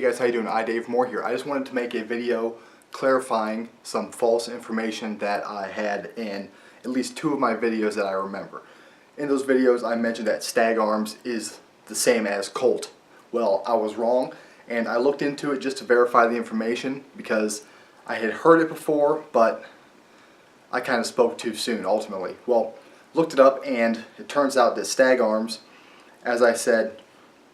guys, how you doing? Dave Moore here. I just wanted to make a video clarifying some false information that I had in at least two of my videos that I remember. In those videos I mentioned that Stag Arms is the same as Colt. Well, I was wrong, and I looked into it just to verify the information because I had heard it before, but I kind of spoke too soon ultimately. Well, looked it up, and it turns out that Stag Arms, as I said,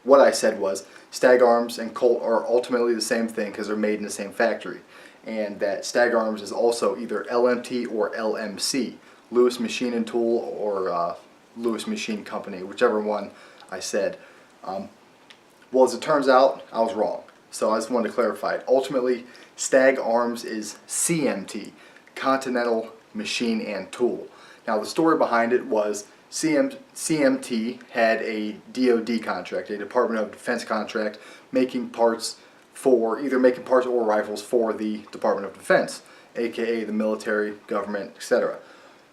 what I said was Stag Arms and Colt are ultimately the same thing because they're made in the same factory, and that Stag Arms is also either LMT or LMC, Lewis Machine and Tool, or Lewis Machine Company, whichever one I said. Well, as it turns out, I was wrong, so I just wanted to clarify it. Ultimately, Stag Arms is CMT, Continental Machine and Tool. Now, the story behind it was CMT had a DoD contract, a Department of Defense contract, making parts for, either making parts or rifles for the Department of Defense, aka the military, government, etc.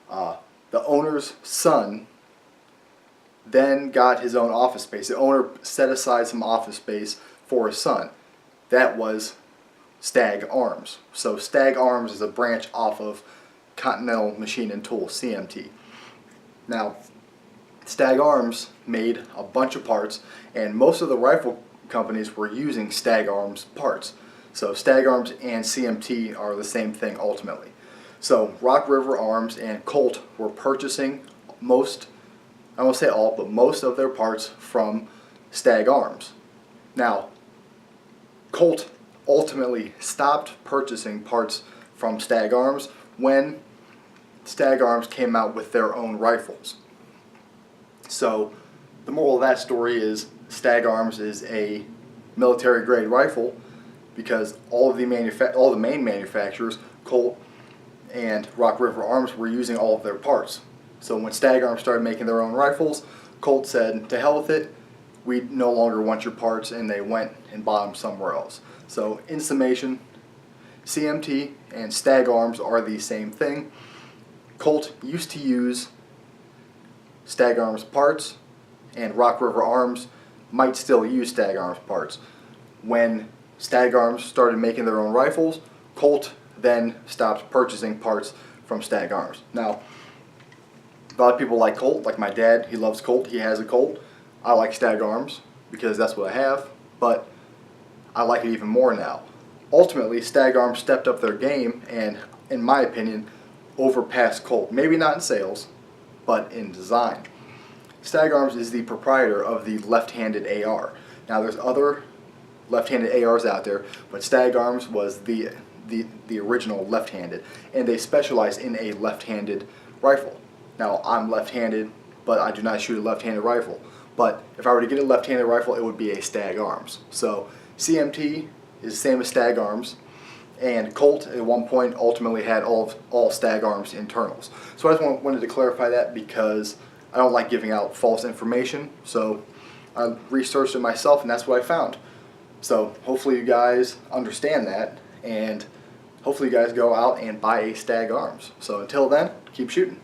The owner's son then got his own office space. The owner set aside some office space for his son. That was Stag Arms. So Stag Arms is a branch off of Continental Machine and Tool, CMT. Now, Stag Arms made a bunch of parts, and most of the rifle companies were using Stag Arms parts. So Stag Arms and CMT are the same thing ultimately. So Rock River Arms and Colt were purchasing most, I won't say all, but most of their parts from Stag Arms. Now, Colt ultimately stopped purchasing parts from Stag Arms when Stag Arms came out with their own rifles. So the moral of that story is Stag Arms is a military grade rifle because all the main manufacturers, Colt and Rock River Arms, were using all of their parts. So when Stag Arms started making their own rifles, Colt said, to hell with it, we no longer want your parts, and they went and bought them somewhere else. So in summation, CMT and Stag Arms are the same thing. Colt used to use Stag Arms parts, and Rock River Arms might still use Stag Arms parts. When Stag Arms started making their own rifles, Colt then stopped purchasing parts from Stag Arms. Now, a lot of people like Colt, like my dad. He loves Colt, he has a Colt. I like Stag Arms because that's what I have, but I like it even more now. Ultimately, Stag Arms stepped up their game and, in my opinion, overpassed Colt. Maybe not in sales, but in design. Stag Arms is the proprietor of the left-handed AR. Now, there's other left-handed ARs out there, but Stag Arms was the original left-handed, and they specialize in a left-handed rifle. Now, I'm left-handed, but I do not shoot a left-handed rifle. But if I were to get a left-handed rifle, it would be a Stag Arms. So CMT is the same as Stag Arms, and Colt at one point ultimately had all Stag Arms internals. So I just wanted to clarify that because I don't like giving out false information. So I researched it myself, and that's what I found. So hopefully you guys understand that, and hopefully you guys go out and buy a Stag Arms. So until then, keep shooting.